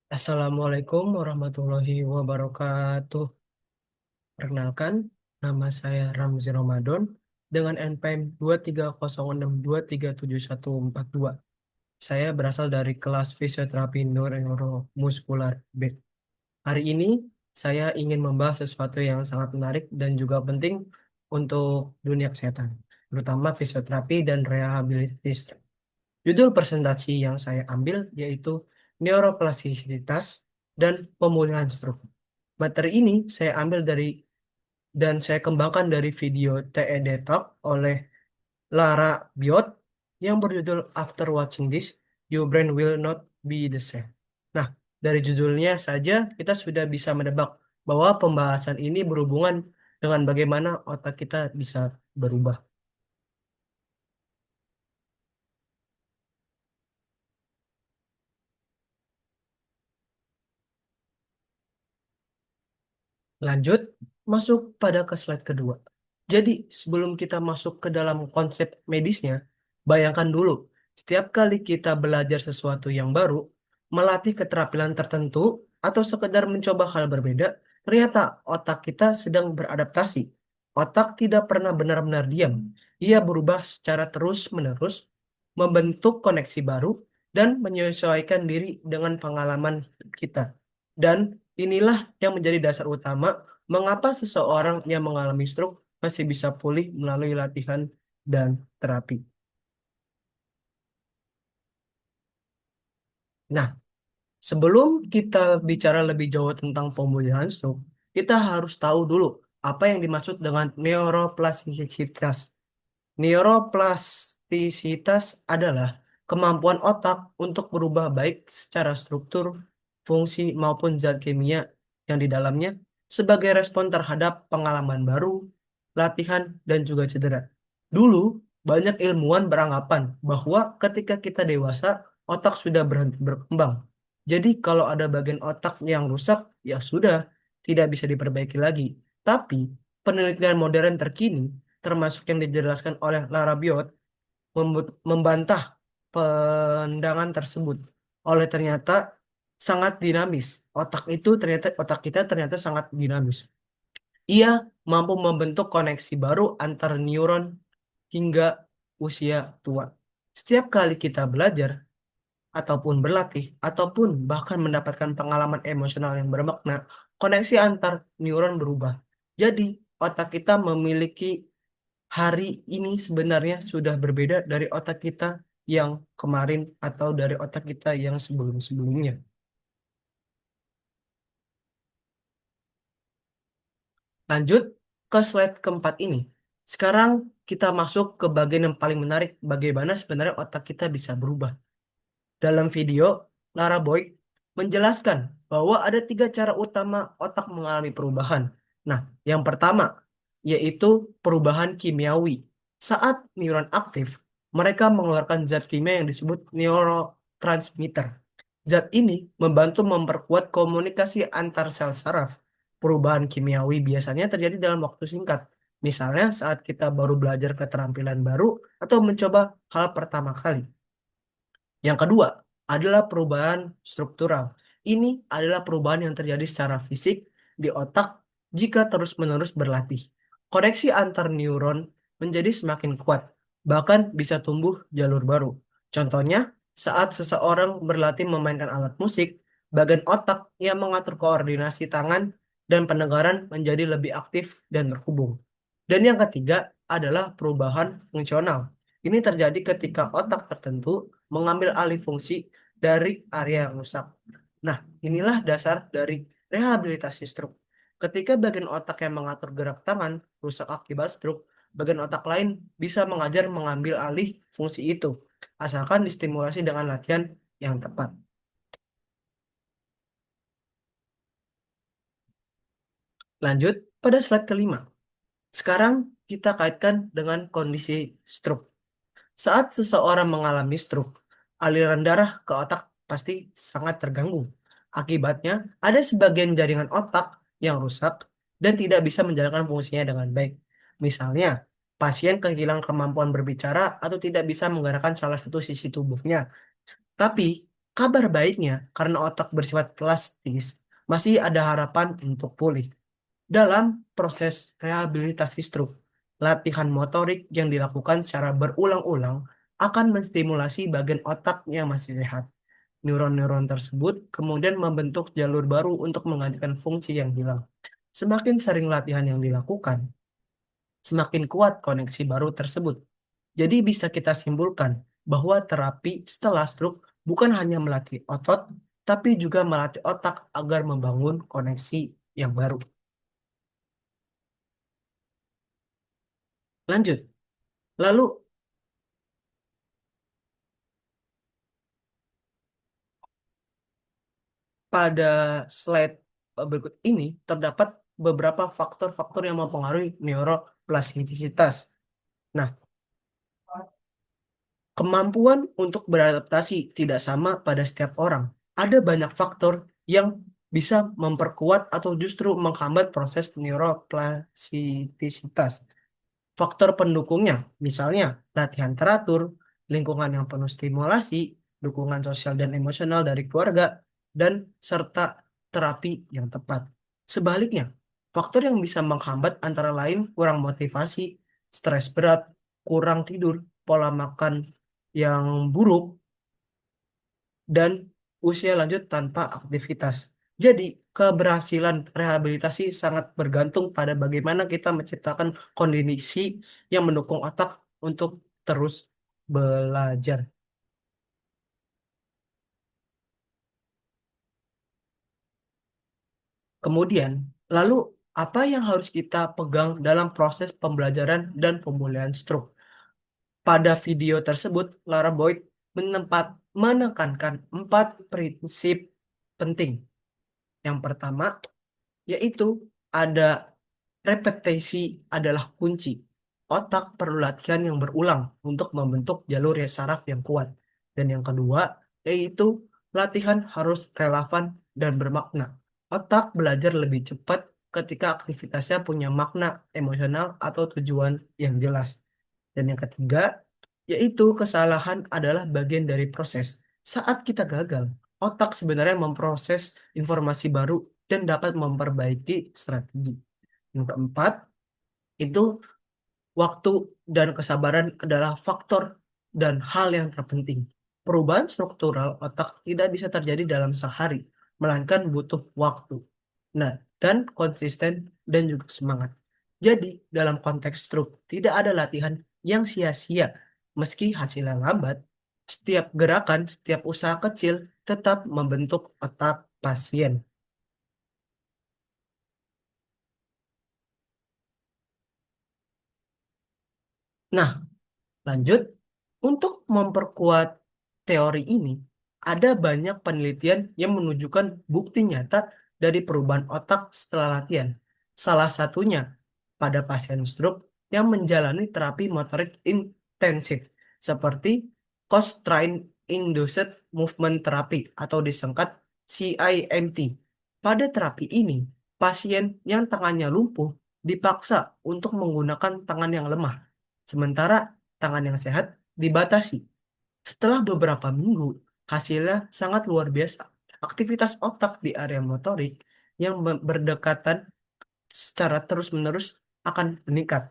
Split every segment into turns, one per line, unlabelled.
Assalamualaikum warahmatullahi wabarakatuh. Perkenalkan, nama saya Ramzi Ramadan dengan NPM 23062374142. Saya berasal dari kelas fisioterapi neuromuskular B. Hari ini saya ingin membahas sesuatu yang sangat menarik dan juga penting untuk dunia kesehatan, terutama fisioterapi dan rehabilitasi. Judul presentasi yang saya ambil yaitu neuroplastisitas dan pemulihan struktur. Materi ini saya ambil dari dan saya kembangkan dari video TED Talk oleh Lara Biot yang berjudul After Watching This, Your Brain Will Not Be the Same. Nah, dari judulnya saja kita sudah bisa menebak bahwa pembahasan ini berhubungan dengan bagaimana otak kita bisa berubah. Lanjut, masuk pada ke slide kedua. Jadi, sebelum kita masuk ke dalam konsep medisnya, bayangkan dulu, setiap kali kita belajar sesuatu yang baru, melatih keterampilan tertentu, atau sekedar mencoba hal berbeda, ternyata otak kita sedang beradaptasi. Otak tidak pernah benar-benar diam. Ia berubah secara terus-menerus, membentuk koneksi baru, dan menyesuaikan diri dengan pengalaman kita. Dan inilah yang menjadi dasar utama mengapa seseorang yang mengalami stroke masih bisa pulih melalui latihan dan terapi. Nah, sebelum kita bicara lebih jauh tentang pemulihan stroke, kita harus tahu dulu apa yang dimaksud dengan neuroplastisitas. Neuroplastisitas adalah kemampuan otak untuk berubah baik secara struktur, fungsi, maupun zat kimia yang di dalamnya sebagai respon terhadap pengalaman baru, latihan, dan juga cedera. Dulu, banyak ilmuwan beranggapan bahwa ketika kita dewasa, otak sudah berhenti berkembang. Jadi kalau ada bagian otak yang rusak, ya sudah, tidak bisa diperbaiki lagi. Tapi penelitian modern terkini termasuk yang dijelaskan oleh Lara Biot, membantah pandangan tersebut. Oleh ternyata sangat dinamis. Otak kita ternyata sangat dinamis. Ia mampu membentuk koneksi baru antar neuron hingga usia tua. Setiap kali kita belajar ataupun berlatih ataupun bahkan mendapatkan pengalaman emosional yang bermakna, koneksi antar neuron berubah. Jadi, otak kita memiliki hari ini sebenarnya sudah berbeda dari otak kita yang kemarin atau dari otak kita yang sebelum-sebelumnya. Lanjut ke slide keempat ini. Sekarang kita masuk ke bagian yang paling menarik, bagaimana sebenarnya otak kita bisa berubah. Dalam video, Lara Boyd menjelaskan bahwa ada tiga cara utama otak mengalami perubahan. Nah, yang pertama yaitu perubahan kimiawi. Saat neuron aktif, mereka mengeluarkan zat kimia yang disebut neurotransmitter. Zat ini membantu memperkuat komunikasi antar sel saraf. Perubahan kimiawi biasanya terjadi dalam waktu singkat. Misalnya saat kita baru belajar keterampilan baru atau mencoba hal pertama kali. Yang kedua adalah perubahan struktural. Ini adalah perubahan yang terjadi secara fisik di otak jika terus-menerus berlatih. Koneksi antar neuron menjadi semakin kuat, bahkan bisa tumbuh jalur baru. Contohnya, saat seseorang berlatih memainkan alat musik, bagian otak yang mengatur koordinasi tangan dan pendengaran menjadi lebih aktif dan terhubung. Dan yang ketiga adalah perubahan fungsional. Ini terjadi ketika otak tertentu mengambil alih fungsi dari area yang rusak. Nah, inilah dasar dari rehabilitasi stroke. Ketika bagian otak yang mengatur gerak tangan rusak akibat stroke, bagian otak lain bisa mengajar mengambil alih fungsi itu, asalkan distimulasi dengan latihan yang tepat. Lanjut pada slide kelima. Sekarang kita kaitkan dengan kondisi stroke. Saat seseorang mengalami stroke, aliran darah ke otak pasti sangat terganggu. Akibatnya, ada sebagian jaringan otak yang rusak dan tidak bisa menjalankan fungsinya dengan baik. Misalnya, pasien kehilangan kemampuan berbicara atau tidak bisa menggerakkan salah satu sisi tubuhnya. Tapi, Kabar baiknya, karena otak bersifat plastis, masih ada harapan untuk pulih. Dalam proses rehabilitasi stroke, latihan motorik yang dilakukan secara berulang-ulang akan menstimulasi bagian otak yang masih sehat. Neuron-neuron tersebut kemudian membentuk jalur baru untuk menggantikan fungsi yang hilang. Semakin sering latihan yang dilakukan, semakin kuat koneksi baru tersebut. Jadi bisa kita simpulkan bahwa terapi setelah stroke bukan hanya melatih otot, tapi juga melatih otak agar membangun koneksi yang baru. Lanjut. Lalu pada slide berikut ini terdapat beberapa faktor-faktor yang mempengaruhi neuroplastisitas. Nah, kemampuan untuk beradaptasi tidak sama pada setiap orang. Ada banyak faktor yang bisa memperkuat atau justru menghambat proses neuroplastisitas. Faktor pendukungnya, misalnya latihan teratur, lingkungan yang penuh stimulasi, dukungan sosial dan emosional dari keluarga, dan serta terapi yang tepat. Sebaliknya, faktor yang bisa menghambat antara lain kurang motivasi, stres berat, kurang tidur, pola makan yang buruk, dan usia lanjut tanpa aktivitas. Jadi, keberhasilan rehabilitasi sangat bergantung pada bagaimana kita menciptakan kondisi yang mendukung otak untuk terus belajar. Kemudian, lalu apa yang harus kita pegang dalam proses pembelajaran dan pemulihan stroke? Pada video tersebut, Lara Boyd menekankan 4 prinsip penting. Yang pertama, yaitu ada repetisi adalah kunci. Otak perlu latihan yang berulang untuk membentuk jalur saraf yang kuat. Dan yang kedua, yaitu latihan harus relevan dan bermakna. Otak belajar lebih cepat ketika aktivitasnya punya makna emosional atau tujuan yang jelas. Dan yang ketiga, yaitu kesalahan adalah bagian dari proses. Saat kita gagal, otak sebenarnya memproses informasi baru dan dapat memperbaiki strategi. Yang keempat, itu waktu dan kesabaran adalah faktor dan hal yang terpenting. Perubahan struktural otak tidak bisa terjadi dalam sehari, melainkan butuh waktu. Nah, dan konsisten dan juga semangat. Jadi, dalam konteks stroke, tidak ada latihan yang sia-sia. Meski hasilnya lambat, setiap gerakan, setiap usaha kecil tetap membentuk otak pasien. Nah, lanjut, untuk memperkuat teori ini, ada banyak penelitian yang menunjukkan bukti nyata dari perubahan otak setelah latihan. Salah satunya pada pasien stroke yang menjalani terapi motorik intensif seperti Constraint Induced Movement Therapy atau disingkat CIMT. Pada terapi ini, pasien yang tangannya lumpuh dipaksa untuk menggunakan tangan yang lemah, sementara tangan yang sehat dibatasi. Setelah beberapa minggu, hasilnya sangat luar biasa. Aktivitas otak di area motorik yang berdekatan secara terus-menerus akan meningkat,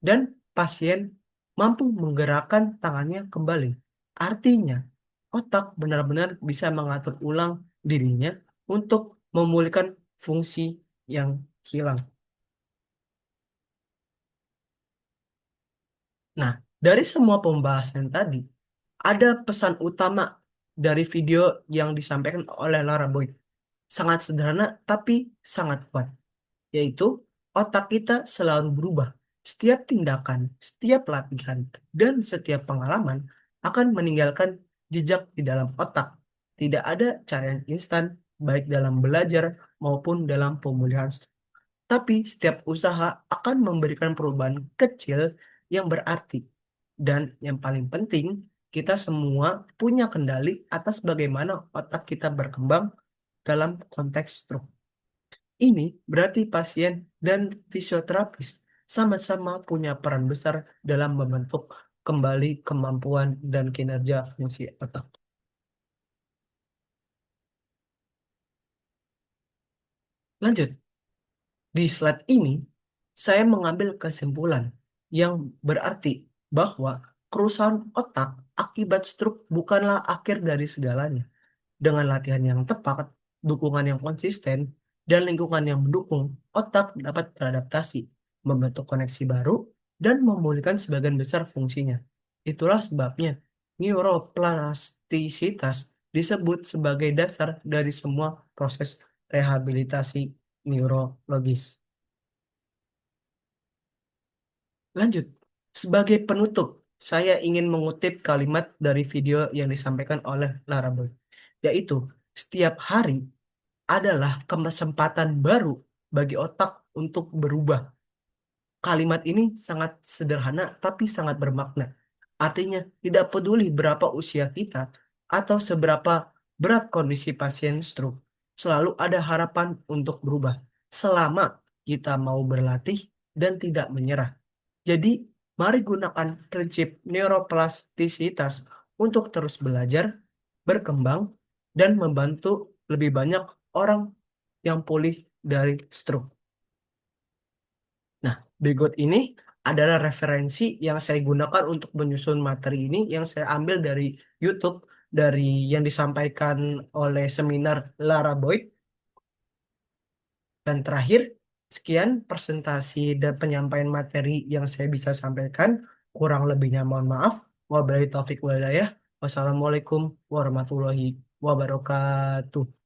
dan pasien mampu menggerakkan tangannya kembali. Artinya, otak benar-benar bisa mengatur ulang dirinya untuk memulihkan fungsi yang hilang. Nah, dari semua pembahasan tadi, ada pesan utama dari video yang disampaikan oleh Lara Boyd. Sangat sederhana tapi sangat kuat, yaitu otak kita selalu berubah. Setiap tindakan, setiap latihan, dan setiap pengalaman akan meninggalkan jejak di dalam otak. Tidak ada cara yang instan, baik dalam belajar maupun dalam pemulihan. Tapi setiap usaha akan memberikan perubahan kecil yang berarti. Dan yang paling penting, kita semua punya kendali atas bagaimana otak kita berkembang dalam konteks stroke. Ini berarti pasien dan fisioterapis sama-sama punya peran besar dalam membentuk kembali kemampuan dan kinerja fungsi otak. Lanjut, di slide ini saya mengambil kesimpulan yang berarti bahwa kerusakan otak akibat stroke bukanlah akhir dari segalanya. Dengan latihan yang tepat, dukungan yang konsisten, dan lingkungan yang mendukung, otak dapat beradaptasi, membentuk koneksi baru, dan memulihkan sebagian besar fungsinya. Itulah sebabnya neuroplastisitas disebut sebagai dasar dari semua proses rehabilitasi neurologis. Lanjut, sebagai penutup, saya ingin mengutip kalimat dari video yang disampaikan oleh Lara Boy, yaitu setiap hari adalah kesempatan baru bagi otak untuk berubah. Kalimat ini sangat sederhana tapi sangat bermakna. Artinya, tidak peduli berapa usia kita atau seberapa berat kondisi pasien stroke, selalu ada harapan untuk berubah selama kita mau berlatih dan tidak menyerah. Jadi, mari gunakan prinsip neuroplastisitas untuk terus belajar, berkembang, dan membantu lebih banyak orang yang pulih dari stroke. Nah, berikut ini adalah referensi yang saya gunakan untuk menyusun materi ini yang saya ambil dari YouTube, dari yang disampaikan oleh seminar Lara Boyd. Dan terakhir, sekian presentasi dan penyampaian materi yang saya bisa sampaikan. Kurang lebihnya mohon maaf. Wabillahi taufiq wal hidayah. Wassalamualaikum warahmatullahi wabarakatuh.